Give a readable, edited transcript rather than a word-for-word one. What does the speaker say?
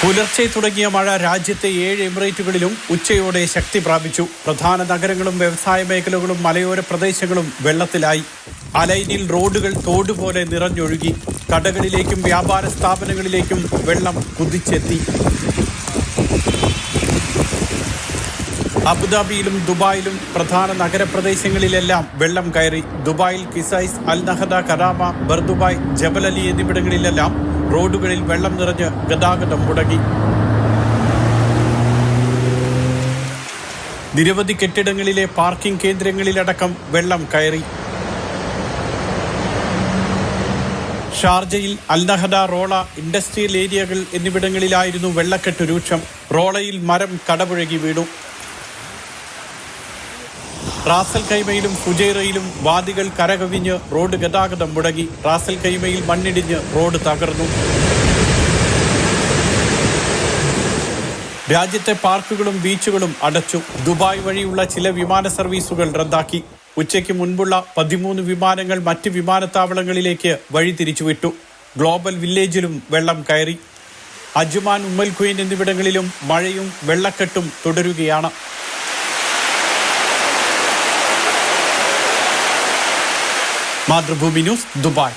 പുലർച്ചെ തുടങ്ങിയ മഴ രാജ്യത്തെ 7 എമിറേറ്റുകളിലും ഉച്ചയോടെ ശക്തി പ്രാപിച്ചു. പ്രധാന നഗരങ്ങളും വ്യവസായ മേഖലകളും മലയോര പ്രദേശങ്ങളും വെള്ളത്തിലായി. അലൈനിൽ റോഡുകൾ തോടുപോലെ നിറഞ്ഞൊഴുകി. കടകളിലേക്കും വ്യാപാര സ്ഥാപനങ്ങളിലേക്കും വെള്ളം കുതിച്ചെത്തി. അബുദാബിയിലും ദുബായിലും പ്രധാന നഗരപ്രദേശങ്ങളിലെല്ലാം വെള്ളം കയറി. ദുബായിൽ കിസൈസ്, അൽ നഹദ, കരാമ, ബർദുബായ്, ജബൽ അലി എന്നിവിടങ്ങളിലെല്ലാം റോഡുകളിൽ വെള്ളം നിറഞ്ഞ് ഗതാഗതം മുടങ്ങി. നിരവധി കെട്ടിടങ്ങളിലെ പാർക്കിംഗ് കേന്ദ്രങ്ങളിലടക്കം വെള്ളം കയറി. ഷാർജയിൽ അൽ നഹദ, റോള, ഇൻഡസ്ട്രിയൽ ഏരിയകൾ എന്നിവിടങ്ങളിലായിരുന്നു വെള്ളക്കെട്ട് രൂക്ഷം. റോളയിൽ മരം കടപുഴകി വീണു. റാസൽ ഖൈമയിലും ഫുജൈറയിലും വാദികൾ കരകവിഞ്ഞ് റോഡ് ഗതാഗതം മുടങ്ങി. റാസൽ ഖൈമയിൽ മണ്ണിടിഞ്ഞ് റോഡ് തകർന്നു. രാജ്യത്തെ പാർക്കുകളും ബീച്ചുകളും അടച്ചു. ദുബായ് വഴിയുള്ള ചില വിമാന സർവീസുകൾ റദ്ദാക്കി. ഉച്ചയ്ക്ക് മുൻപുള്ള 13 വിമാനങ്ങൾ മറ്റ് വിമാനത്താവളങ്ങളിലേക്ക് വഴി തിരിച്ചുവിട്ടു. ഗ്ലോബൽ വില്ലേജിലും വെള്ളം കയറി. അജ്മാൻ, ഉമ്മൽ ഖുവൈൻ എന്നിവിടങ്ങളിലും മഴയും വെള്ളക്കെട്ടും തുടരുകയാണ്. Mathrubhumi news, Dubai.